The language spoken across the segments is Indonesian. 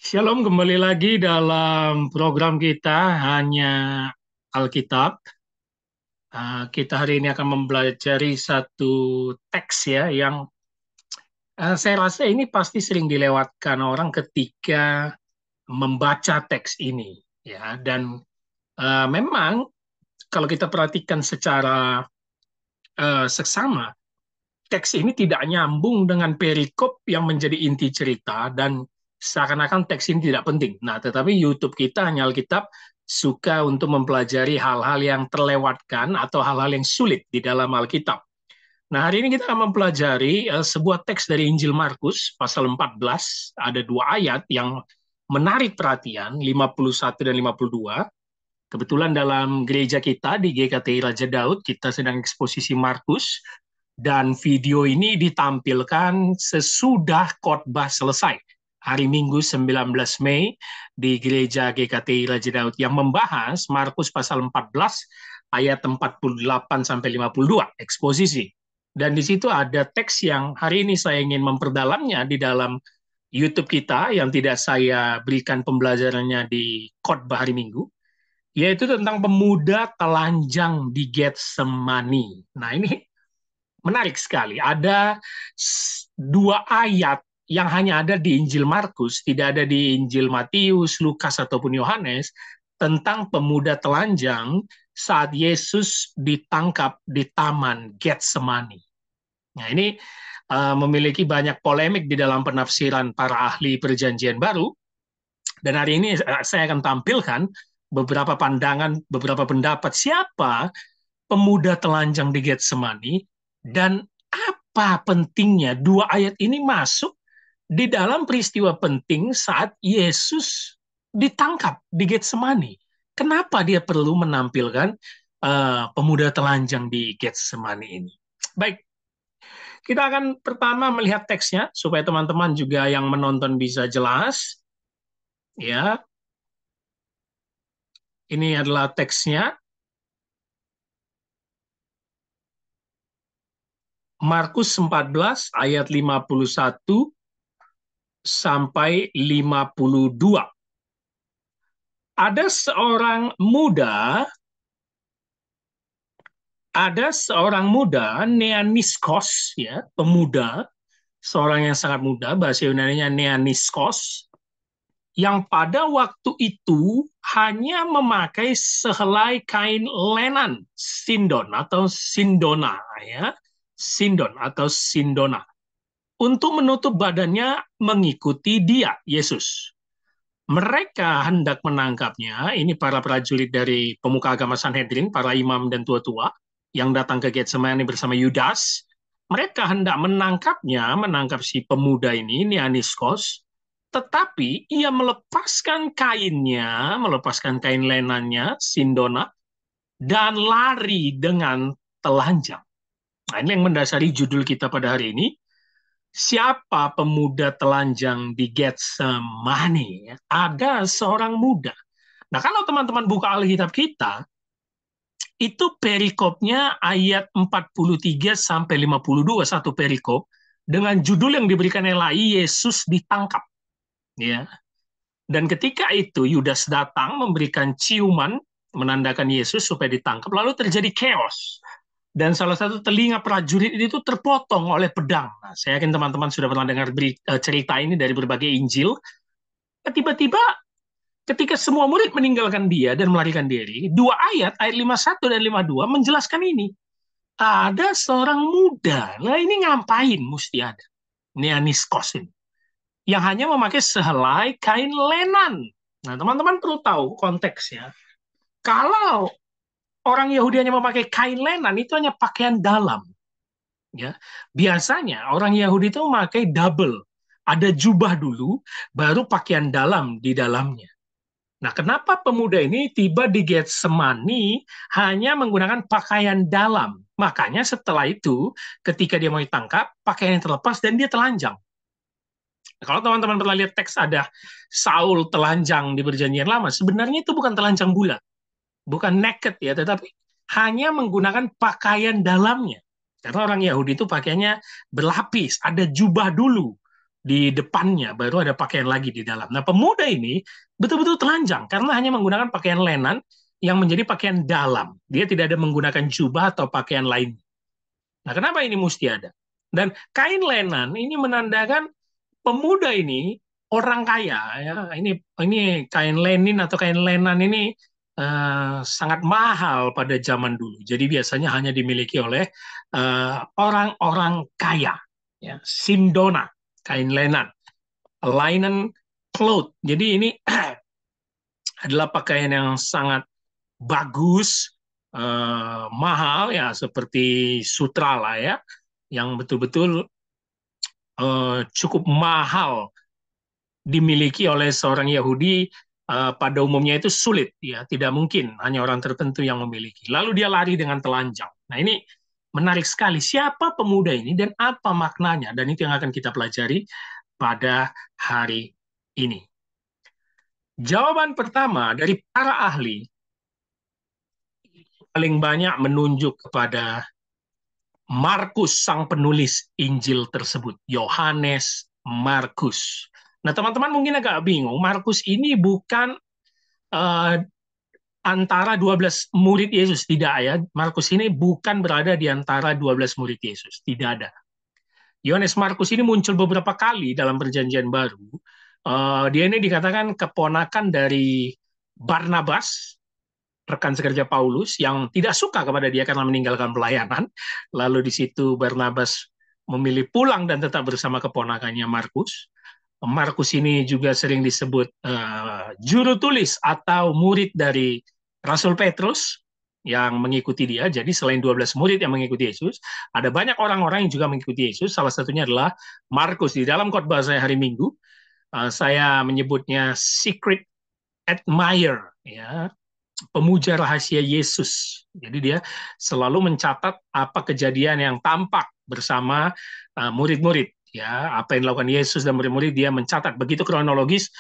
Shalom, kembali lagi dalam program kita hanya Alkitab. Kita hari ini akan mempelajari satu teks ya yang saya rasa ini pasti sering dilewatkan orang ketika membaca teks ini ya. Dan memang kalau kita perhatikan secara seksama, teks ini tidak nyambung dengan perikop yang menjadi inti cerita dan seakan-akan teks ini tidak penting. Nah, tetapi YouTube kita hanya Alkitab suka untuk mempelajari hal-hal yang terlewatkan atau hal-hal yang sulit di dalam Alkitab. Nah, hari ini kita akan mempelajari sebuah teks dari Injil Markus pasal 14. Ada dua ayat yang menarik perhatian, 51 dan 52. Kebetulan dalam gereja kita di GKTI Raja Daud, kita sedang eksposisi Markus, dan video ini ditampilkan sesudah khotbah selesai. Hari Minggu 19 Mei di gereja GKTI Raja Daud yang membahas Markus pasal 14 ayat 48 sampai 52, eksposisi. Dan di situ ada teks yang hari ini saya ingin memperdalamnya di dalam YouTube kita yang tidak saya berikan pembelajarannya di khotbah hari Minggu, yaitu tentang pemuda telanjang di Getsemani. Nah, ini menarik sekali. Ada dua ayat yang hanya ada di Injil Markus, tidak ada di Injil Matius, Lukas, ataupun Yohanes, tentang pemuda telanjang saat Yesus ditangkap di Taman Getsemani. Nah, ini memiliki banyak polemik di dalam penafsiran para ahli Perjanjian Baru, dan hari ini saya akan tampilkan beberapa pandangan, beberapa pendapat siapa pemuda telanjang di Getsemani, dan apa pentingnya dua ayat ini masuk di dalam peristiwa penting saat Yesus ditangkap di Getsemani. Kenapa dia perlu menampilkan pemuda telanjang di Getsemani ini? Baik, kita akan pertama melihat teksnya supaya teman-teman juga yang menonton bisa jelas. Ya, ini adalah teksnya. Markus 14 ayat 51 sampai 52. Ada seorang muda, Neaniskos, ya, pemuda, seorang yang sangat muda, bahasa Yunani-nya Neaniskos, yang pada waktu itu hanya memakai sehelai kain lenan, sindon atau sindona, ya, sindon atau sindona, untuk menutup badannya mengikuti dia, Yesus. Mereka hendak menangkapnya, ini para prajurit dari pemuka agama Sanhedrin, para imam dan tua-tua, yang datang ke Getsemani bersama Yudas. Mereka hendak menangkapnya, menangkap si pemuda ini, Neaniskos, tetapi ia melepaskan kainnya, melepaskan kain lenannya, sindona, dan lari dengan telanjang. Nah, ini yang mendasari judul kita pada hari ini. Siapa pemuda telanjang di Getsemani? Ada seorang muda. Nah, kalau teman-teman buka Alkitab kita, itu perikopnya ayat 43 sampai 52, satu perikop dengan judul yang diberikan LAI, Yesus ditangkap. Ya. Dan ketika itu Yudas datang memberikan ciuman menandakan Yesus supaya ditangkap, lalu terjadi chaos. Dan salah satu telinga prajurit itu terpotong oleh pedang. Nah, saya yakin teman-teman sudah pernah dengar cerita ini dari berbagai Injil. Tiba-tiba ketika semua murid meninggalkan dia dan melarikan diri, dua ayat 51 dan 52 menjelaskan ini. Ada seorang muda, nah ini ngapain mesti ada? Neaniskos ini. Yang hanya memakai sehelai kain lenan. Nah, teman-teman perlu tahu konteksnya. Kalau orang Yahudi hanya memakai kain lenan, itu hanya pakaian dalam. Ya, biasanya orang Yahudi itu memakai double, ada jubah dulu, baru pakaian dalam di dalamnya. Nah, kenapa pemuda ini tiba di Getsemani hanya menggunakan pakaian dalam? Makanya setelah itu, ketika dia mau ditangkap, pakaian yang terlepas dan dia telanjang. Nah, kalau teman-teman pernah lihat teks ada Saul telanjang di Perjanjian Lama, sebenarnya itu bukan telanjang bulat, bukan naked ya, tetapi hanya menggunakan pakaian dalamnya. Karena orang Yahudi itu pakainya berlapis, ada jubah dulu, di depannya, baru ada pakaian lagi di dalam. Nah, pemuda ini betul-betul telanjang karena hanya menggunakan pakaian lenan yang menjadi pakaian dalam. Dia tidak ada menggunakan jubah atau pakaian lain. Nah, kenapa ini mesti ada? Dan kain lenan ini menandakan pemuda ini orang kaya ya. Ini kain lenin atau kain lenan ini sangat mahal pada zaman dulu. Jadi biasanya hanya dimiliki oleh orang-orang kaya ya. Sindona, kain lenan, linen cloth. Jadi ini adalah pakaian yang sangat bagus, mahal ya, seperti sutra lah ya, yang betul-betul cukup mahal dimiliki oleh seorang Yahudi. Pada umumnya itu sulit ya, tidak mungkin hanya orang tertentu yang memiliki. Lalu dia lari dengan telanjang. Nah, ini menarik sekali, siapa pemuda ini dan apa maknanya, dan itu yang akan kita pelajari pada hari ini. Jawaban pertama dari para ahli paling banyak menunjuk kepada Markus, sang penulis Injil tersebut, Yohanes Markus. Nah, teman-teman mungkin agak bingung, Markus ini bukan uh, antara 12 murid Yesus, tidak ya. Markus ini bukan berada di antara 12 murid Yesus, tidak ada. Yohanes Markus ini muncul beberapa kali dalam Perjanjian Baru. Dia ini dikatakan keponakan dari Barnabas, rekan sekerja Paulus yang tidak suka kepada dia karena meninggalkan pelayanan. Lalu di situ Barnabas memilih pulang dan tetap bersama keponakannya Markus. Markus ini juga sering disebut juru tulis atau murid dari Rasul Petrus yang mengikuti dia. Jadi selain 12 murid yang mengikuti Yesus, ada banyak orang-orang yang juga mengikuti Yesus. Salah satunya adalah Markus. Di dalam khotbah saya hari Minggu, saya menyebutnya secret admirer, ya, pemuja rahasia Yesus. Jadi dia selalu mencatat apa kejadian yang tampak bersama murid-murid, ya, apa yang dilakukan Yesus dan murid-murid, dia mencatat begitu kronologis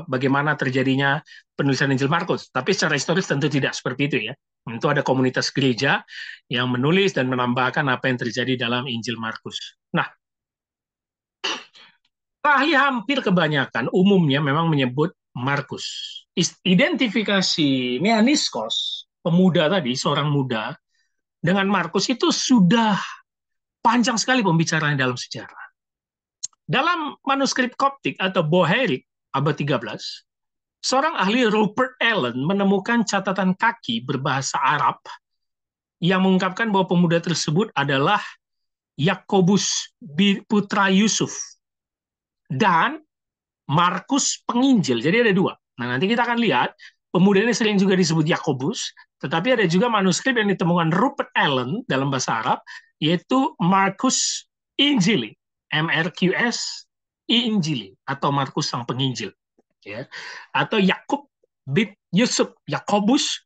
bagaimana terjadinya penulisan Injil Markus. Tapi secara historis tentu tidak seperti itu ya. Tentu ada komunitas gereja yang menulis dan menambahkan apa yang terjadi dalam Injil Markus. Nah, ahli hampir kebanyakan umumnya memang menyebut Markus. Identifikasi Meaniskos, pemuda tadi, seorang muda, dengan Markus itu sudah panjang sekali pembicaraan dalam sejarah. Dalam manuskrip Koptik atau Boherik abad 13, seorang ahli Rupert Allen menemukan catatan kaki berbahasa Arab yang mengungkapkan bahwa pemuda tersebut adalah Yakobus putra Yusuf dan Markus penginjil. Jadi ada dua. Nah, nanti kita akan lihat pemuda ini sering juga disebut Yakobus, tetapi ada juga manuskrip yang ditemukan Rupert Allen dalam bahasa Arab, yaitu Markus Injili, MRQS Injili, atau Markus sang penginjil, ya, atau Yakub bin Yusuf, Yakobus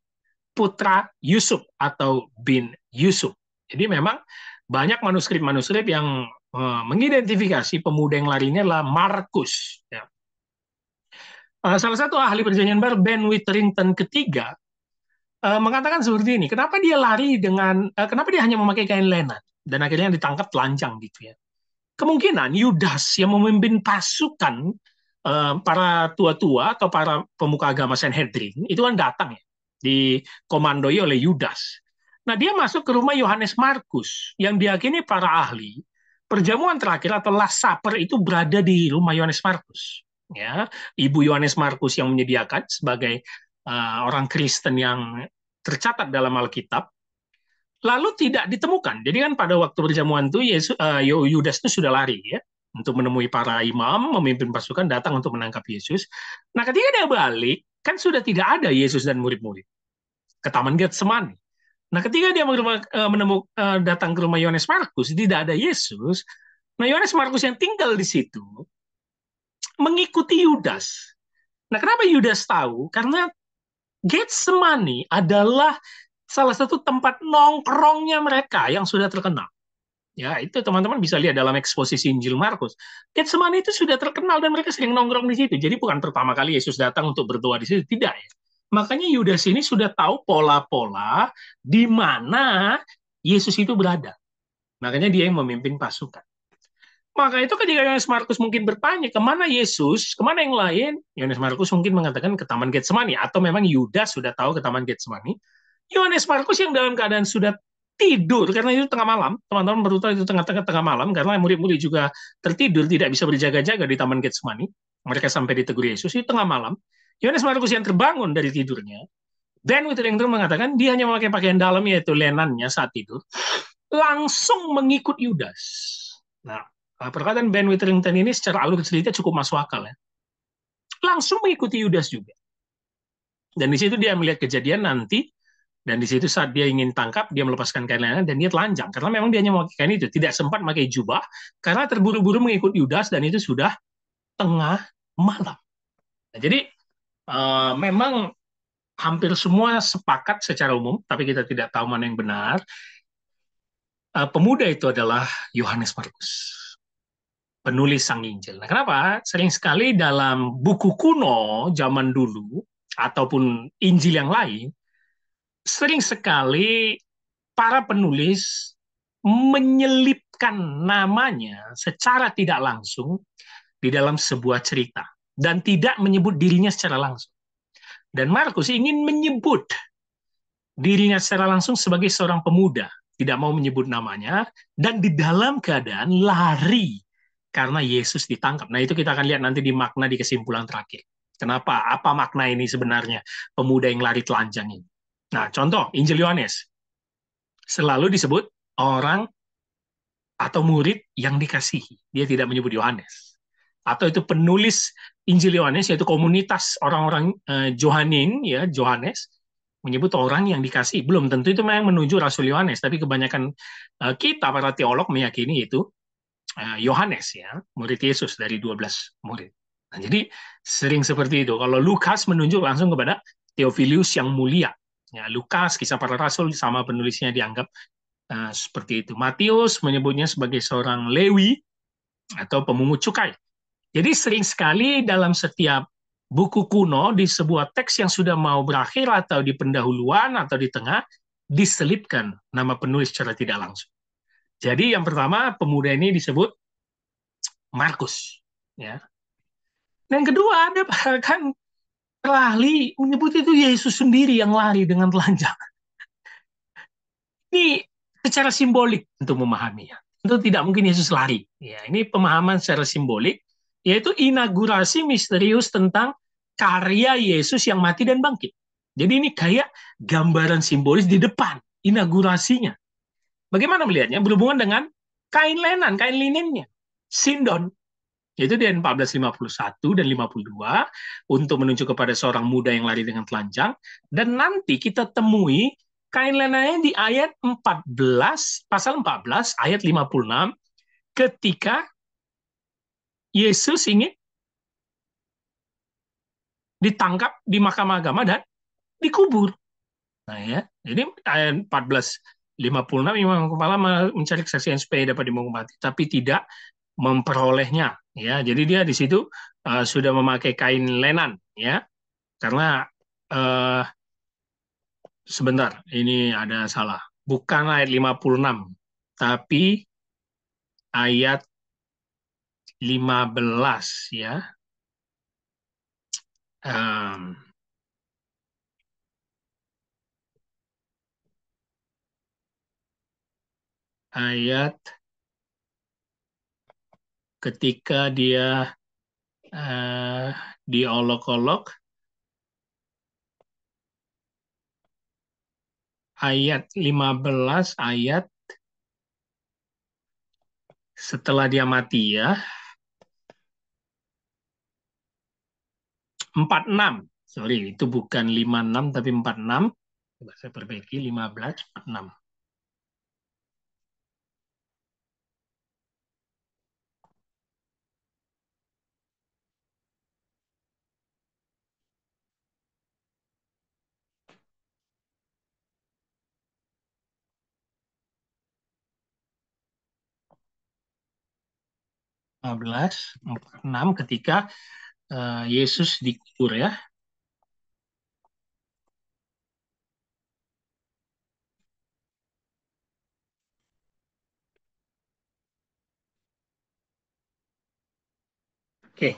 putra Yusuf atau bin Yusuf. Jadi memang banyak manuskrip-manuskrip yang mengidentifikasi pemuda yang lari ini adalah Markus. Ya. Salah satu ahli Perjanjian Baru, Ben Witherington ketiga, mengatakan seperti ini. Kenapa dia lari dengan, kenapa dia hanya memakai kain lenan dan akhirnya ditangkap telanjang gitu ya? Kemungkinan Yudas yang memimpin pasukan para tua-tua atau para pemuka agama Sanhedrin itu kan datang ya, dikomandoi oleh Yudas. Nah, dia masuk ke rumah Yohanes Markus yang diyakini para ahli perjamuan terakhir atau Last Supper itu berada di rumah Yohanes Markus. Ya, ibu Yohanes Markus yang menyediakan sebagai orang Kristen yang tercatat dalam Alkitab, lalu tidak ditemukan. Jadi kan pada waktu perjamuan itu Yudas itu sudah lari ya untuk menemui para imam, memimpin pasukan datang untuk menangkap Yesus. Nah, ketika dia balik, kan sudah tidak ada Yesus dan murid-murid ke Taman Getsemani. Nah, ketika dia datang ke rumah Yohanes Markus, tidak ada Yesus. Nah, Yohanes Markus yang tinggal di situ mengikuti Yudas. Nah, kenapa Yudas tahu? Karena Getsemani adalah salah satu tempat nongkrongnya mereka yang sudah terkenal. Ya, itu teman-teman bisa lihat dalam eksposisi Injil Markus. Getsemani itu sudah terkenal dan mereka sering nongkrong di situ. Jadi bukan pertama kali Yesus datang untuk berdoa di situ, tidak ya. Makanya Yudas ini sudah tahu pola-pola di mana Yesus itu berada. Makanya dia yang memimpin pasukan. Maka itu ketika Yohanes Markus mungkin bertanya, kemana Yesus, kemana yang lain? Yohanes Markus mungkin mengatakan ke Taman Getsemani, atau memang Yudas sudah tahu ke Taman Getsemani. Yohanes Markus yang dalam keadaan sudah tidur, karena itu tengah malam, teman-teman baru tahu itu tengah malam, karena murid-murid juga tertidur, tidak bisa berjaga-jaga di Taman Getsemani. Mereka sampai ditegur Yesus, itu tengah malam. Yohanes Markus yang terbangun dari tidurnya, Ben Witherington mengatakan dia hanya memakai pakaian dalam, yaitu lenannya saat tidur, langsung mengikut Yudas. Nah, perkataan Ben Witherington ini secara alur cerita cukup masuk akal ya. Langsung mengikuti Yudas juga. Dan di situ dia melihat kejadian nanti, dan di situ saat dia ingin tangkap, dia melepaskan kain lengan dan dia telanjang. Karena memang dia hanya memakai kain itu, tidak sempat memakai jubah, karena terburu-buru mengikut Yudas dan itu sudah tengah malam. Nah, jadi memang hampir semua sepakat secara umum, tapi kita tidak tahu mana yang benar. Pemuda itu adalah Yohanes Markus, penulis Sang Injil. Nah, kenapa? Sering sekali dalam buku kuno zaman dulu ataupun Injil yang lain, sering sekali para penulis menyelipkan namanya secara tidak langsung di dalam sebuah cerita dan tidak menyebut dirinya secara langsung. Dan Markus ingin menyebut dirinya secara langsung sebagai seorang pemuda, tidak mau menyebut namanya, dan di dalam keadaan lari karena Yesus ditangkap. Nah, itu kita akan lihat nanti di makna di kesimpulan terakhir. Kenapa? Apa makna ini sebenarnya? Pemuda yang lari telanjang ini. Nah, contoh, Injil Yohanes. Selalu disebut orang atau murid yang dikasihi. Dia tidak menyebut Yohanes. Atau itu penulis Injil Yohanes, yaitu komunitas orang-orang Johanin, ya Johannes, menyebut orang yang dikasih. Belum tentu itu memang menuju Rasul Yohanes, tapi kebanyakan kita para teolog meyakini itu Yohanes, ya, murid Yesus dari 12 murid. Nah, jadi sering seperti itu. Kalau Lukas menunjuk langsung kepada Theophilus yang mulia. Ya, Lukas, kisah para rasul, sama penulisnya dianggap seperti itu. Matius menyebutnya sebagai seorang Lewi atau pemungut cukai. Jadi sering sekali dalam setiap buku kuno di sebuah teks yang sudah mau berakhir atau di pendahuluan atau di tengah diselipkan nama penulis secara tidak langsung. Jadi yang pertama pemuda ini disebut Markus, ya. Yang kedua ada bahkan lari menyebut itu Yesus sendiri yang lari dengan telanjang. Ini secara simbolik untuk memahaminya. Itu tidak mungkin Yesus lari. Ya, ini pemahaman secara simbolik, yaitu inaugurasi misterius tentang karya Yesus yang mati dan bangkit. Jadi ini kayak gambaran simbolis di depan, inaugurasinya. Bagaimana melihatnya? Berhubungan dengan kain lenan, kain linennya. Sindon. Itu di 1451 dan 52 untuk menunjuk kepada seorang muda yang lari dengan telanjang. Dan nanti kita temui kain lenanya di ayat 14, pasal 14, ayat 56, ketika Yesus ingin ditangkap di mahkamah agama dan dikubur. Nah, ya. Jadi ayat 14:56 Imam Kepala mencari kesaksian supaya dapat dihukum mati, tapi tidak memperolehnya. Ya, jadi dia di situ sudah memakai kain lenan, ya, karena uh, sebentar, ini ada salah. Bukan ayat 56, tapi ayat 15, ya. Um, ayat ketika dia uh, diolok-olok, ayat 15, ayat setelah dia mati, ya. 46. Sorry, itu bukan 56 tapi 46. Coba saya perbaiki 15, 46. 15, 46 ketika Yesus dikubur, ya. Oke,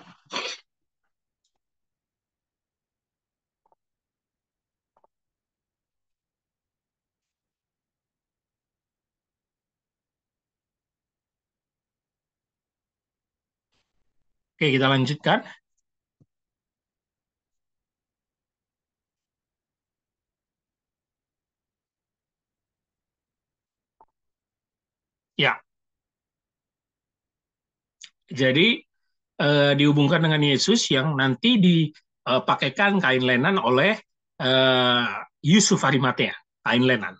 oke kita lanjutkan. Ya, jadi dihubungkan dengan Yesus yang nanti dipakaikan kain lenan oleh eh, Yusuf Arimatea, kain lenan.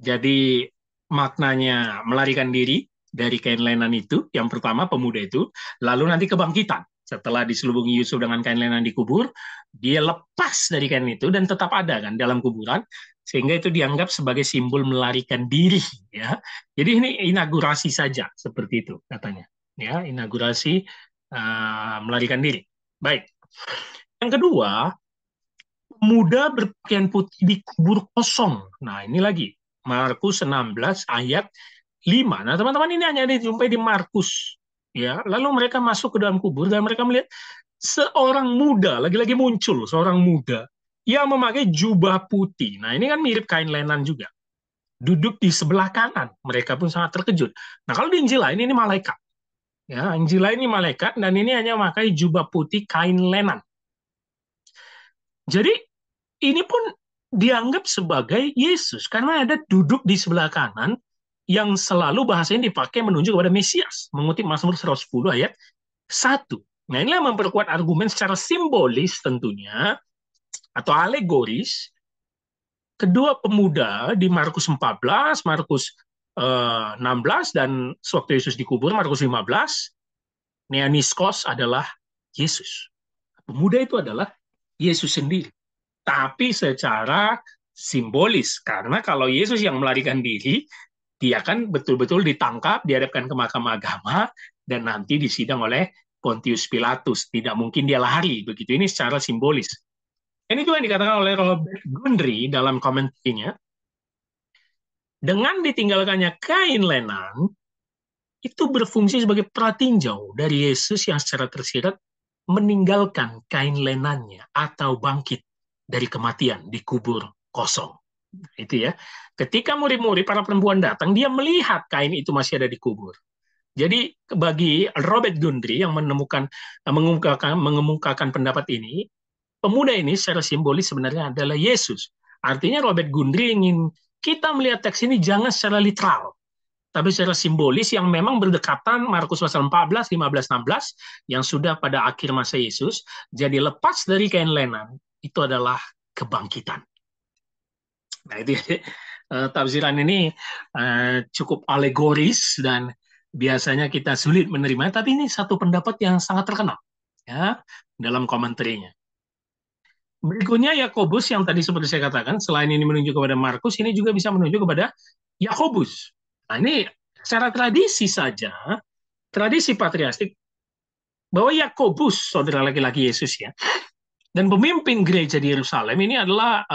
Jadi maknanya melarikan diri dari kain lenan itu, yang pertama pemuda itu, lalu nanti kebangkitan. Setelah diselubungi Yusuf dengan kain lenan dikubur, dia lepas dari kain itu dan tetap ada kan dalam kuburan, sehingga itu dianggap sebagai simbol melarikan diri. Ya, jadi ini inaugurasi saja seperti itu katanya. Ya, inaugurasi melarikan diri. Baik. Yang kedua, pemuda berpakaian putih dikubur kosong. Nah, ini lagi. Markus 16 ayat 5. Nah, teman-teman ini hanya dijumpai di Markus. Ya, lalu mereka masuk ke dalam kubur dan mereka melihat seorang muda, lagi-lagi muncul seorang muda yang memakai jubah putih. Nah, ini kan mirip kain lenan juga. Duduk di sebelah kanan. Mereka pun sangat terkejut. Nah, kalau di Injil lain ini malaikat. Ya, Injil lain ini malaikat dan ini hanya memakai jubah putih kain lenan. Jadi ini pun dianggap sebagai Yesus karena ada duduk di sebelah kanan yang selalu bahasanya dipakai menunjuk kepada Mesias, mengutip Mazmur 110 ayat 1. Nah, inilah memperkuat argumen secara simbolis tentunya atau alegoris kedua pemuda di Markus 14, Markus 16 dan sewaktu Yesus dikubur Markus 15, Neaniskos adalah Yesus. Pemuda itu adalah Yesus sendiri. Tapi secara simbolis karena kalau Yesus yang melarikan diri dia kan betul-betul ditangkap dihadapkan ke mahkamah agama dan nanti disidang oleh Pontius Pilatus tidak mungkin dia lari begitu ini secara simbolis ini juga yang dikatakan oleh Robert Gundry dalam komentarnya dengan ditinggalkannya kain lenan itu berfungsi sebagai pratinjau dari Yesus yang secara tersirat meninggalkan kain lenannya atau bangkit dari kematian di kubur kosong. Itu ya. Ketika murid-murid para perempuan datang, dia melihat kain itu masih ada di kubur. Jadi bagi Robert Gundry yang mengemukakan pendapat ini, pemuda ini secara simbolis sebenarnya adalah Yesus. Artinya Robert Gundry ingin kita melihat teks ini jangan secara literal, tapi secara simbolis yang memang berdekatan Markus pasal 14, 15, 16 yang sudah pada akhir masa Yesus jadi lepas dari kain lenan itu adalah kebangkitan. Nah itu tafsiran ini cukup alegoris dan biasanya kita sulit menerima tapi ini satu pendapat yang sangat terkenal ya dalam komentarnya. Berikutnya Yakobus yang tadi seperti saya katakan selain ini menunjuk kepada Markus ini juga bisa menunjuk kepada Yakobus. Nah ini secara tradisi saja, tradisi patriarkik bahwa Yakobus, saudara laki-laki Yesus ya, dan pemimpin gereja di Yerusalem ini adalah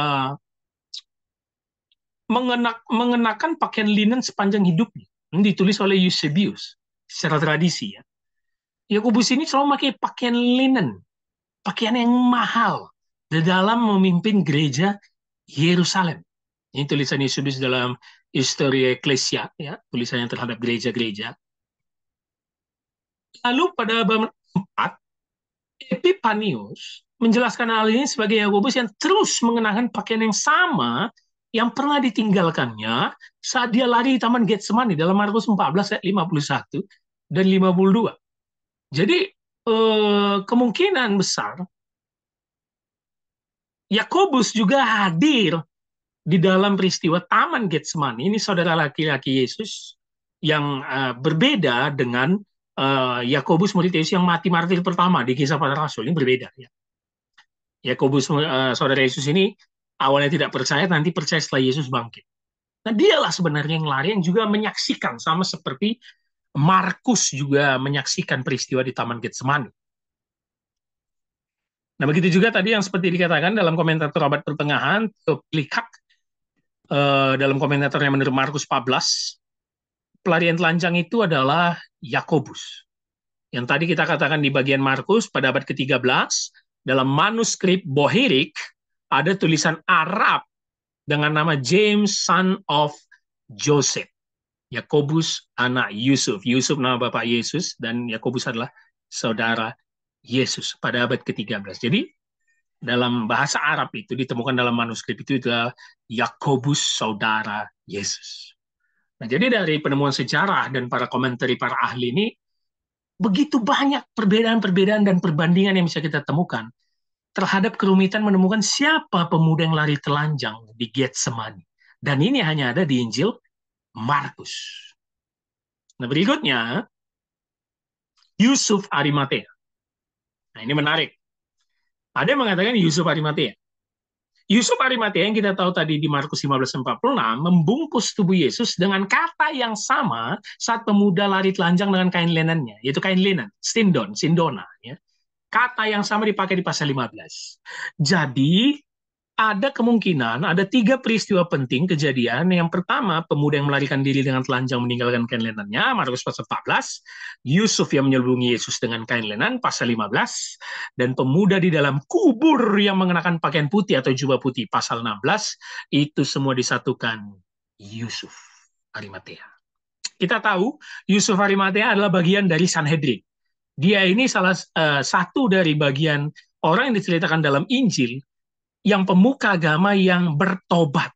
mengenakan pakaian linen sepanjang hidupnya. Ini ditulis oleh Eusebius secara tradisi ya. Yakobus ini selalu memakai pakaian linen, pakaian yang mahal di dalam memimpin gereja Yerusalem. Ini tulisan Eusebius dalam Historia Ecclesia ya, tulisannya terhadap gereja-gereja. Lalu pada bab 4 Epipanius menjelaskan hal ini sebagai Yakobus yang terus mengenakan pakaian yang sama yang pernah ditinggalkannya saat dia lari di Taman Getsemani dalam Markus 14 ayat 51 dan 52. Jadi kemungkinan besar Yakobus juga hadir di dalam peristiwa Taman Getsemani. Ini saudara laki-laki Yesus yang berbeda dengan Yakobus murid Yesus yang mati martir pertama di Kisah Para Rasul. Ini berbeda ya. Yakobus saudara Yesus ini awalnya tidak percaya, nanti percaya setelah Yesus bangkit. Nah, dialah sebenarnya yang lari yang juga menyaksikan sama seperti Markus juga menyaksikan peristiwa di Taman Getsemani. Nah, begitu juga tadi yang seperti dikatakan dalam komentator abad pertengahan, Plikak, dalam komentatornya menurut Markus 14, pelarian telanjang itu adalah Yakobus. Yang tadi kita katakan di bagian Markus pada abad ke-13, dalam manuskrip Boherik, ada tulisan Arab dengan nama James, son of Joseph. Yakobus, anak Yusuf. Yusuf nama Bapak Yesus, dan Yakobus adalah saudara Yesus pada abad ke-13. Jadi, dalam bahasa Arab itu ditemukan dalam manuskrip itu adalah Yakobus, saudara Yesus. Nah, jadi dari penemuan sejarah dan para komentari para ahli ini, begitu banyak perbedaan-perbedaan dan perbandingan yang bisa kita temukan terhadap kerumitan menemukan siapa pemuda yang lari telanjang di Getsemani. Dan ini hanya ada di Injil Markus. Nah, berikutnya, Yusuf Arimatea. Nah, ini menarik. Ada yang mengatakan Yusuf Arimatea. Yusuf Arimatea yang kita tahu tadi di Markus 15:46 membungkus tubuh Yesus dengan kata yang sama saat pemuda lari telanjang dengan kain lenannya, yaitu kain linen, sindona. Ya. Kata yang sama dipakai di pasal 15. Jadi, ada kemungkinan, ada 3 peristiwa penting kejadian. Yang pertama, pemuda yang melarikan diri dengan telanjang meninggalkan kain lenannya, Markus pasal 14. Yusuf yang menyelubungi Yesus dengan kain lenan, pasal 15. Dan pemuda di dalam kubur yang mengenakan pakaian putih atau jubah putih, pasal 16. Itu semua disatukan Yusuf Arimatea. Kita tahu Yusuf Arimatea adalah bagian dari Sanhedrin. Dia ini salah satu dari bagian orang yang diceritakan dalam Injil yang pemuka agama yang bertobat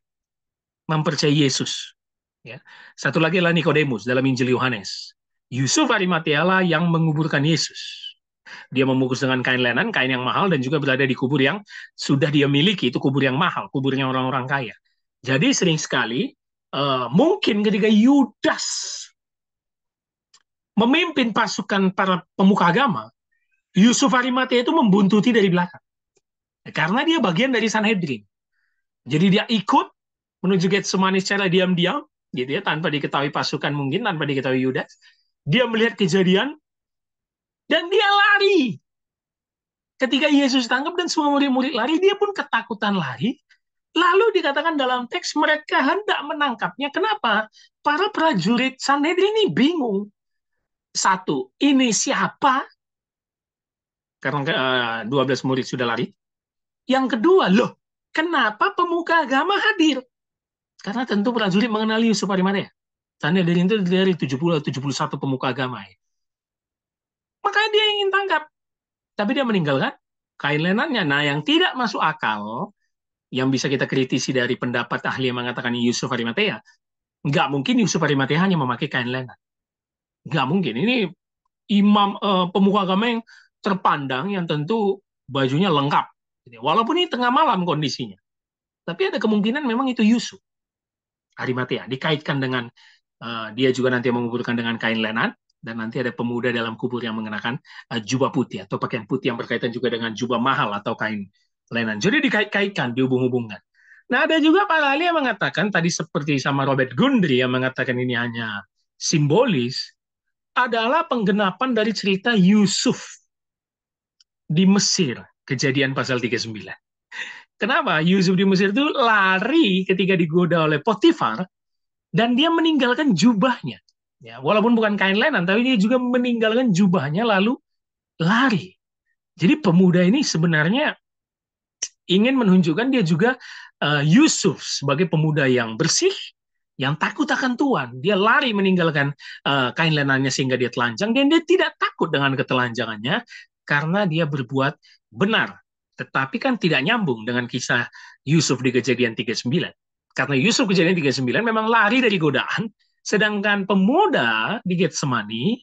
mempercayai Yesus. Ya. Satu lagi adalah Nikodemus dalam Injil Yohanes. Yusuf Arimatea lah yang menguburkan Yesus. Dia membungkus dengan kain lenan, kain yang mahal, dan juga berada di kubur yang sudah dia miliki. Itu kubur yang mahal, kuburnya orang-orang kaya. Jadi sering sekali, mungkin ketika Yudas memimpin pasukan para pemuka agama, Yusuf Arimatea itu membuntuti dari belakang. Karena dia bagian dari Sanhedrin. Jadi dia ikut menuju Getsemani secara diam-diam, gitu ya, tanpa diketahui pasukan mungkin, tanpa diketahui Yudas. Dia melihat kejadian, dan dia lari. Ketika Yesus tangkap dan semua murid-murid lari, dia pun ketakutan lari. Lalu dikatakan dalam teks, mereka hendak menangkapnya. Kenapa? Para prajurit Sanhedrin ini bingung. Satu, ini siapa? Karena 12 murid sudah lari. Yang kedua, loh, kenapa pemuka agama hadir? Karena tentu prajurit mengenali Yusuf Arimatea. Sanhedrin itu dari 70-71 pemuka agama. Ya. Makanya dia ingin tangkap. Tapi dia meninggalkan kain lenannya. Nah, yang tidak masuk akal, yang bisa kita kritisi dari pendapat ahli yang mengatakan Yusuf Arimatea, nggak mungkin Yusuf Arimatea hanya memakai kain lenan. Nggak mungkin. Ini imam pemuka agama yang terpandang, yang tentu bajunya lengkap. Walaupun ini tengah malam kondisinya. Tapi ada kemungkinan memang itu Yusuf Arimatea. Dikaitkan dengan dia juga nanti menguburkan dengan kain lenan, dan nanti ada pemuda dalam kubur yang mengenakan jubah putih atau pakaian putih yang berkaitan juga dengan jubah mahal atau kain lenan. Jadi dikait-kaitkan, dihubung-hubungkan. Nah, ada juga para ahli yang mengatakan, tadi seperti sama Robert Gundry yang mengatakan ini hanya simbolis, adalah penggenapan dari cerita Yusuf di Mesir, kejadian pasal 39. Kenapa? Yusuf di Mesir itu lari ketika digoda oleh Potifar, dan dia meninggalkan jubahnya. Ya, walaupun bukan kain lenan, tapi dia juga meninggalkan jubahnya lalu lari. Jadi pemuda ini sebenarnya ingin menunjukkan dia juga Yusuf sebagai pemuda yang bersih, yang takut akan Tuhan. Dia lari meninggalkan kain lenannya sehingga dia telanjang, dan dia tidak takut dengan ketelanjangannya karena dia berbuat benar. Tetapi kan tidak nyambung dengan kisah Yusuf di kejadian 39. Karena Yusuf kejadian 39 memang lari dari godaan, sedangkan pemuda di Getsemani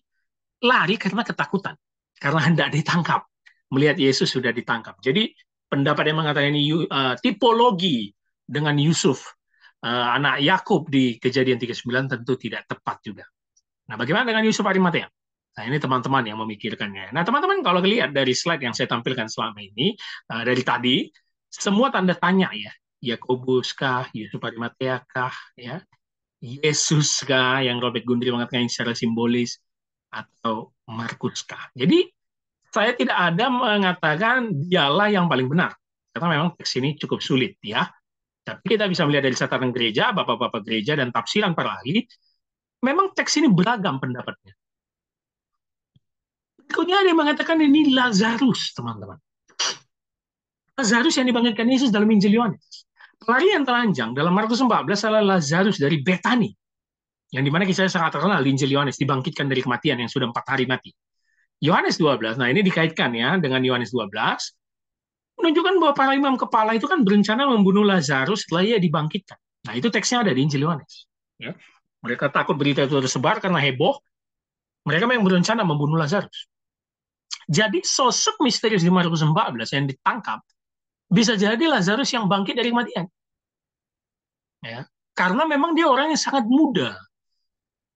lari karena ketakutan, karena hendak ditangkap. Melihat Yesus sudah ditangkap. Jadi pendapat yang mengatakan ini tipologi dengan Yusuf, anak Yakub di kejadian 39 tentu tidak tepat juga. Nah, bagaimana dengan Yusuf Arimatea? Nah, ini teman-teman yang memikirkannya. Nah, teman-teman kalau lihat dari slide yang saya tampilkan selama ini, dari tadi, semua tanda tanya ya. Yakobus kah, Yusuf Arimatea kah, ya, Yesus kah, yang Robert Gundry mengatakan secara simbolis, atau Markus kah. Jadi saya tidak ada mengatakan dialah yang paling benar, karena memang teks ini cukup sulit ya. Tapi kita bisa melihat dari catatan gereja, bapak-bapak gereja, dan tafsiran para ahli, memang teks ini beragam pendapatnya. Tetapi kan tidak nyambung dengan kisah Yusuf di Mesir. Jadi pemuda ini sebenarnya ingin menunjukkan dia juga Yusuf Arimatea sebagai pemuda yang bersih, yang takut akan Tuhan. Dia lari karena ketakutan, karena hendak ditangkap. Melihat Yesus sudah ditangkap. Jadi Berikutnya ada yang mengatakan ini Lazarus, teman-teman. Lazarus yang dibangkitkan Yesus dalam Injil Yohanes. Pelarian telanjang dalam Markus 14 adalah Lazarus dari Betani, yang dimana kisahnya sangat terkenal di Injil Yohanes, dibangkitkan dari kematian yang sudah 4 hari mati. Yohanes 12, nah ini dikaitkan ya dengan Yohanes 12, menunjukkan bahwa para imam kepala itu kan berencana membunuh Lazarus setelah ia dibangkitkan. Nah itu teksnya ada di Injil Yohanes. Ya. Mereka takut berita itu tersebar karena heboh, mereka memang berencana membunuh Lazarus. Jadi sosok misterius di Markus 14 yang ditangkap, bisa jadi Lazarus yang bangkit dari kematian. Ya. Karena memang dia orang yang sangat muda.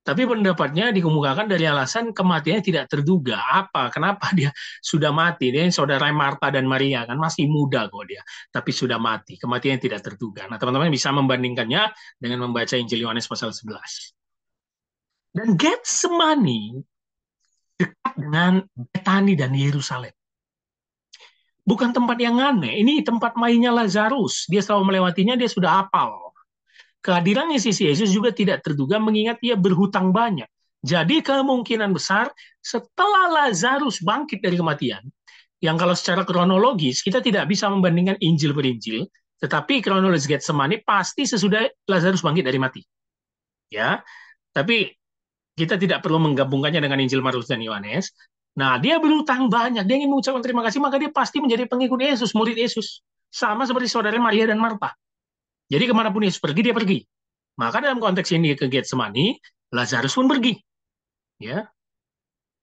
Tapi pendapatnya dikemukakan dari alasan kematiannya tidak terduga. Apa? Kenapa dia sudah mati? Dia saudara Marta dan Maria kan masih muda kok dia, tapi sudah mati. Kematiannya tidak terduga. Nah, teman-teman bisa membandingkannya dengan membaca Injil Yohanes pasal 11. Dan Getsemani dekat dengan Betani dan Yerusalem. Bukan tempat yang aneh. Ini tempat mainnya Lazarus. Dia selalu melewatinya, dia sudah hafal. Kehadiran Yesus juga tidak terduga mengingat ia berhutang banyak. Jadi kemungkinan besar setelah Lazarus bangkit dari kematian, yang kalau secara kronologis kita tidak bisa membandingkan Injil per Injil, tetapi kronologis Getsemani pasti sesudah Lazarus bangkit dari mati. Ya, tapi kita tidak perlu menggabungkannya dengan Injil Markus dan Yohanes. Nah, dia berhutang banyak, dia ingin mengucapkan terima kasih, maka dia pasti menjadi pengikut Yesus, murid Yesus. Sama seperti saudara Maria dan Marta. Jadi kemanapun Yesus pergi, dia pergi. Maka dalam konteks ini ke Getsemani, Lazarus pun pergi. Ya,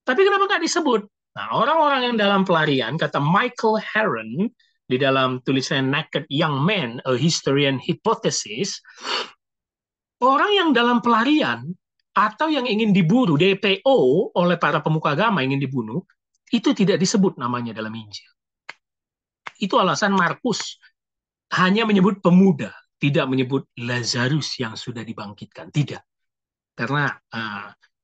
tapi kenapa nggak disebut? Nah, orang-orang yang dalam pelarian, kata Michael Herron, di dalam tulisan Naked Young Man, A Historian Hypothesis, orang yang dalam pelarian atau yang ingin diburu, DPO, oleh para pemuka agama ingin dibunuh, itu tidak disebut namanya dalam Injil. Itu alasan Markus hanya menyebut pemuda, tidak menyebut Lazarus yang sudah dibangkitkan. Tidak. Karena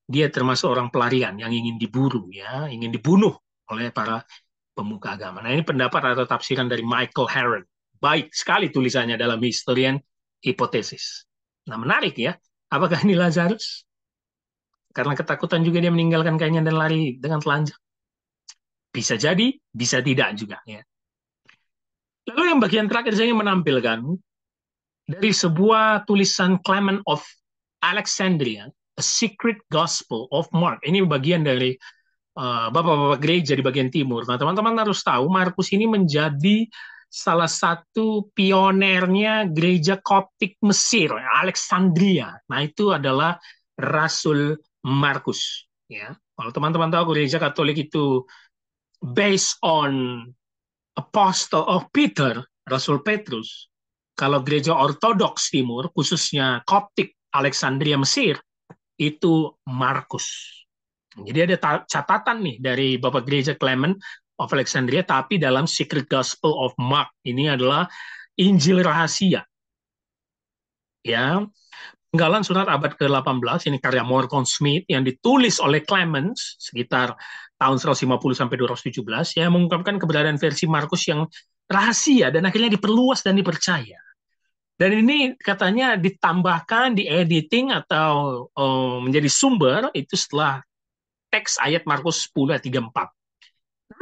dia termasuk orang pelarian yang ingin diburu, ya, ingin dibunuh oleh para pemuka agama. Nah, ini pendapat atau tafsiran dari Michael Herron. Baik sekali tulisannya dalam Historian Hypothesis. Nah, menarik ya. Apakah ini Lazarus? Karena ketakutan juga dia meninggalkan kainnya dan lari dengan telanjang. Bisa jadi, bisa tidak juga. Ya. Lalu yang bagian terakhir saya ingin menampilkan dari sebuah tulisan Clement of Alexandria, A Secret Gospel of Mark. Ini bagian dari bapak-bapak gereja di bagian timur. Nah, teman-teman harus tahu, Markus ini menjadi salah satu pionernya gereja Koptik Mesir, Alexandria. Nah, itu adalah Rasul Markus. Ya, kalau teman-teman tahu gereja Katolik itu based on Apostle of Peter, Rasul Petrus. Kalau gereja Ortodoks Timur, khususnya Koptik Alexandria Mesir, itu Markus. Jadi ada catatan nih dari Bapak Gereja Clement of Alexandria, tapi dalam Secret Gospel of Mark. Ini adalah Injil rahasia. Ya, penggalan surat abad ke-18, ini karya Morgan Smith yang ditulis oleh Clemens sekitar tahun 150 sampai 217, yang mengungkapkan keberadaan versi Markus yang rahasia dan akhirnya diperluas dan dipercaya. Dan ini katanya ditambahkan, di-editing atau menjadi sumber itu setelah teks ayat Markus 10 ayat 34.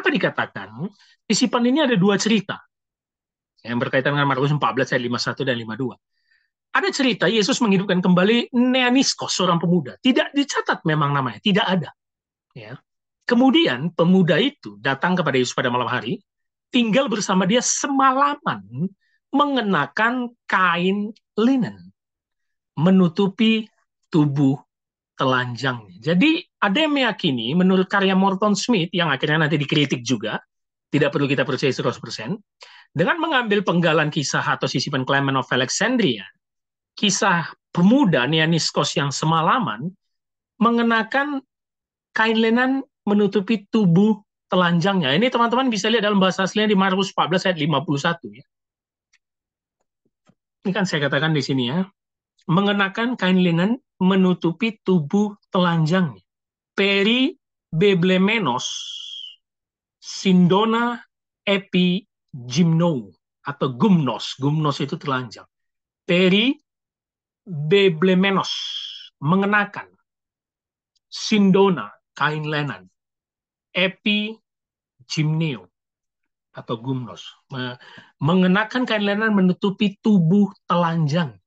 Apa dikatakan? Tisipan ini ada dua cerita yang berkaitan dengan Markus 14 ayat 51 dan 52. Ada cerita Yesus menghidupkan kembali Neaniskos, seorang pemuda. Tidak dicatat memang namanya, tidak ada. Ya. Kemudian pemuda itu datang kepada Yesus pada malam hari, tinggal bersama dia semalaman, mengenakan kain linen, menutupi tubuh telanjangnya. Jadi ada yang meyakini, menurut karya Morton Smith, yang akhirnya nanti dikritik juga, tidak perlu kita percaya 100%, dengan mengambil penggalan kisah atau sisipan Clement of Alexandria, kisah pemuda Neaniskos yang semalaman mengenakan kain linen menutupi tubuh telanjangnya. Ini teman-teman bisa lihat dalam bahasa aslinya di Markus 14 ayat 51 ya. Ini kan saya katakan di sini ya. Mengenakan kain linen menutupi tubuh telanjangnya. Peri beblemenos sindona epi gymno atau gumnos. Gumnos itu telanjang. Peri beblemenos mengenakan sindona kain lenan. epigymneo atau gumnos, mengenakan kain lenan menutupi tubuh telanjang.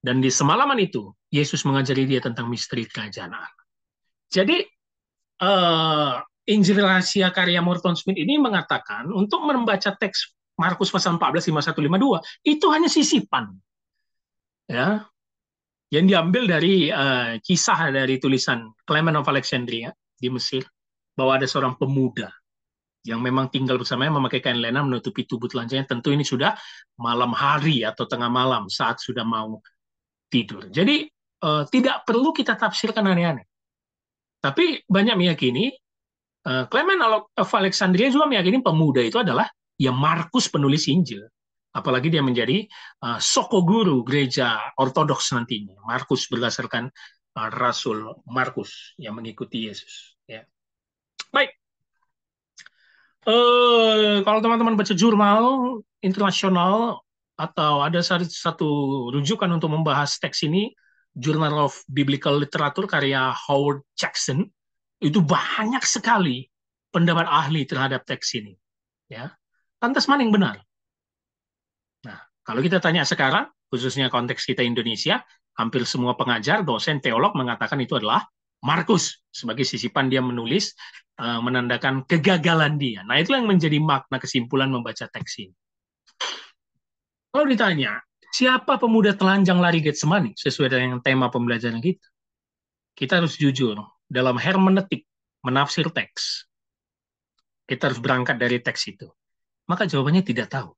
Dan di semalaman itu, Yesus mengajari dia tentang misteri kerajaan Allah. Jadi, Injil Rahasia karya Morton Smith ini mengatakan untuk membaca teks Markus pasal 14, 51, 52, itu hanya sisipan. Ya, yang diambil dari kisah dari tulisan Clement of Alexandria di Mesir, bahwa ada seorang pemuda yang memang tinggal bersamanya memakai kain lenan menutupi tubuh telanjangnya. Tentu ini sudah malam hari atau tengah malam saat sudah mau tidur. Jadi tidak perlu kita tafsirkan aneh-aneh. Tapi banyak meyakini, Clement of Alexandria juga meyakini pemuda itu adalah ya Markus penulis Injil. Apalagi dia menjadi soko guru gereja ortodoks nantinya. Markus berdasarkan Rasul Markus yang mengikuti Yesus. Ya. Baik. Kalau teman-teman baca jurnal internasional atau ada satu rujukan untuk membahas teks ini, Journal of Biblical Literature karya Howard Jackson, itu banyak sekali pendapat ahli terhadap teks ini. Ya, lantas mana yang benar? Nah, kalau kita tanya sekarang, khususnya konteks kita Indonesia, hampir semua pengajar, dosen, teolog mengatakan itu adalah Markus. Sebagai sisipan dia menulis, menandakan kegagalan dia. Nah, itu yang menjadi makna kesimpulan membaca teks ini. Kalau ditanya, siapa pemuda telanjang lari Getsemani sesuai dengan tema pembelajaran kita? Kita harus jujur, dalam hermeneutik, menafsir teks, kita harus berangkat dari teks itu. Maka jawabannya tidak tahu.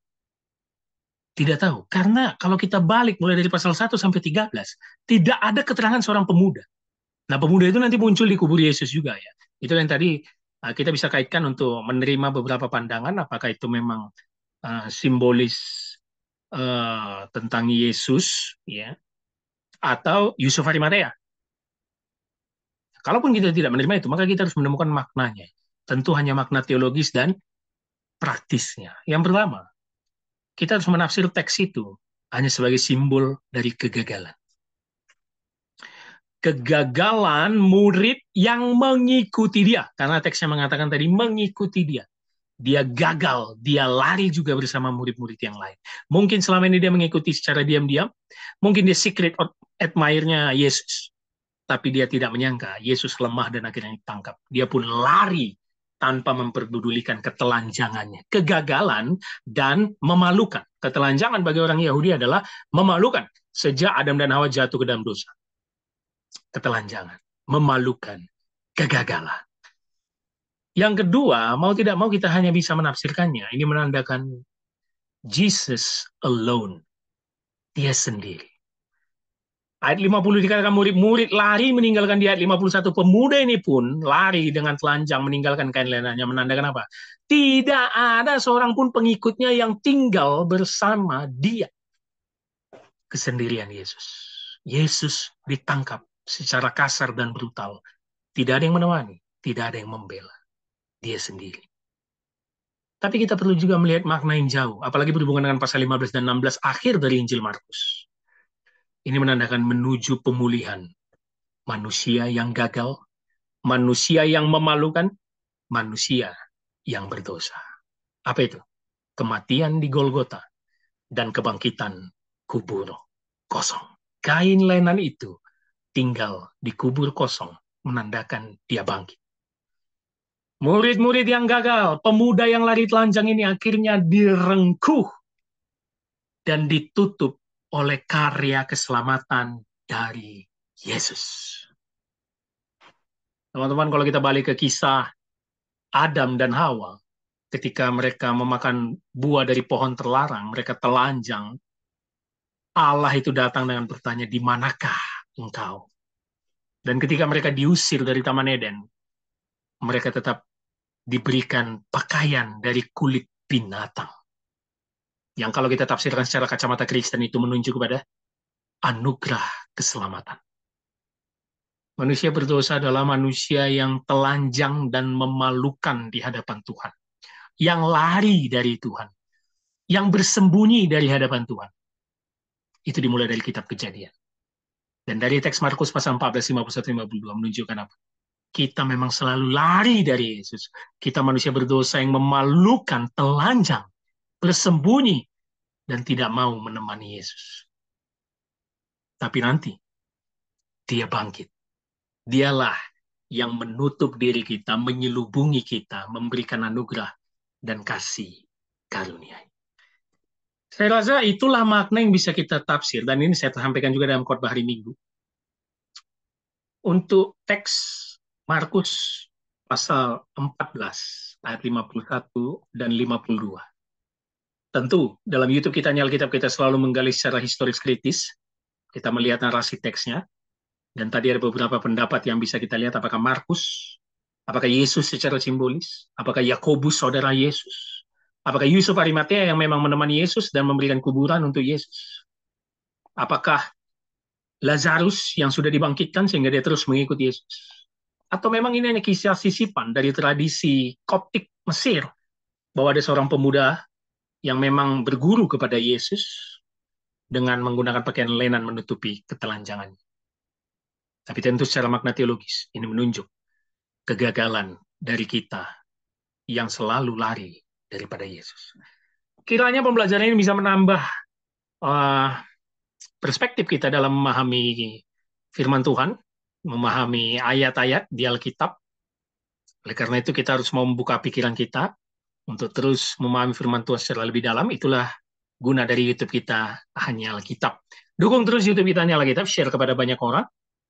Tidak tahu. Karena kalau kita balik mulai dari pasal 1 sampai 13, tidak ada keterangan seorang pemuda. Nah, pemuda itu nanti muncul di kubur Yesus juga ya. Itu yang tadi kita bisa kaitkan untuk menerima beberapa pandangan, apakah itu memang simbolis tentang Yesus ya, atau Yusuf Arimatea. Kalaupun kita tidak menerima itu, maka kita harus menemukan maknanya. Tentu hanya makna teologis dan praktisnya. Yang pertama, kita harus menafsir teks itu hanya sebagai simbol dari kegagalan. Kegagalan murid yang mengikuti dia. Karena teksnya mengatakan tadi mengikuti dia. Dia gagal, dia lari juga bersama murid-murid yang lain. Mungkin selama ini dia mengikuti secara diam-diam, mungkin dia secret admirer-nya Yesus. Tapi dia tidak menyangka Yesus lemah dan akhirnya ditangkap. Dia pun lari tanpa memperdulikan ketelanjangannya. Kegagalan dan memalukan. Ketelanjangan bagi orang Yahudi adalah memalukan. Sejak Adam dan Hawa jatuh ke dalam dosa. Ketelanjangan, memalukan, kegagalan. Yang kedua, mau tidak mau kita hanya bisa menafsirkannya. Ini menandakan Jesus alone. Dia sendiri. Ayat 50 dikatakan murid-murid lari meninggalkan di ayat 51. Pemuda ini pun lari dengan telanjang meninggalkan kain lenannya. Menandakan apa? Tidak ada seorang pun pengikutnya yang tinggal bersama dia. Kesendirian Yesus. Yesus ditangkap secara kasar dan brutal. Tidak ada yang menemani. Tidak ada yang membela. Dia sendiri. Tapi kita perlu juga melihat makna yang jauh. Apalagi berhubungan dengan pasal 15 dan 16 akhir dari Injil Markus. Ini menandakan menuju pemulihan. Manusia yang gagal, manusia yang memalukan, manusia yang berdosa. Apa itu? Kematian di Golgota dan kebangkitan kubur kosong. Kain lenan itu tinggal di kubur kosong, menandakan dia bangkit. Murid-murid yang gagal, pemuda yang lari telanjang ini akhirnya direngkuh dan ditutup oleh karya keselamatan dari Yesus. Teman-teman, kalau kita balik ke kisah Adam dan Hawa, ketika mereka memakan buah dari pohon terlarang, mereka telanjang, Allah itu datang dengan bertanya, di manakah engkau? Dan ketika mereka diusir dari Taman Eden, mereka tetap diberikan pakaian dari kulit binatang. Yang kalau kita tafsirkan secara kacamata Kristen itu menunjuk kepada anugerah keselamatan. Manusia berdosa adalah manusia yang telanjang dan memalukan di hadapan Tuhan. Yang lari dari Tuhan. Yang bersembunyi dari hadapan Tuhan. Itu dimulai dari kitab Kejadian. Dan dari teks Markus pasal 14, 51, 52 menunjukkan apa? kita memang selalu lari dari Yesus. Kita manusia berdosa yang memalukan, telanjang, bersembunyi, dan tidak mau menemani Yesus. Tapi nanti, dia bangkit. Dialah yang menutup diri kita, menyelubungi kita, memberikan anugerah dan kasih karunia. Saya rasa itulah makna yang bisa kita tafsir, dan ini saya sampaikan juga dalam khotbah hari Minggu. Untuk teks Markus pasal 14 ayat 51 dan 52. Tentu dalam YouTube kita Alkitab kita selalu menggali secara historis kritis. Kita melihat narasi teksnya. Dan tadi ada beberapa pendapat yang bisa kita lihat, apakah Markus, apakah Yesus secara simbolis, apakah Yakobus saudara Yesus, apakah Yusuf Arimatea yang memang menemani Yesus dan memberikan kuburan untuk Yesus, apakah Lazarus yang sudah dibangkitkan sehingga dia terus mengikuti Yesus, atau memang ini hanya kisah sisipan dari tradisi Koptik Mesir, bahwa ada seorang pemuda yang memang berguru kepada Yesus dengan menggunakan pakaian lenan menutupi ketelanjangannya. Tapi tentu secara makna teologis, ini menunjuk kegagalan dari kita yang selalu lari daripada Yesus. Kiranya pembelajaran ini bisa menambah perspektif kita dalam memahami firman Tuhan, memahami ayat-ayat di Alkitab. Oleh karena itu kita harus mau membuka pikiran kita untuk terus memahami firman Tuhan secara lebih dalam. Itulah guna dari YouTube kita Hanya Alkitab. Dukung terus YouTube kita Hanya Alkitab, share kepada banyak orang,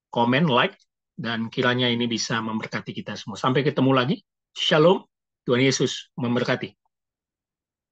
komen, like, dan kiranya ini bisa memberkati kita semua. Sampai ketemu lagi. Shalom. Tuhan Yesus memberkati.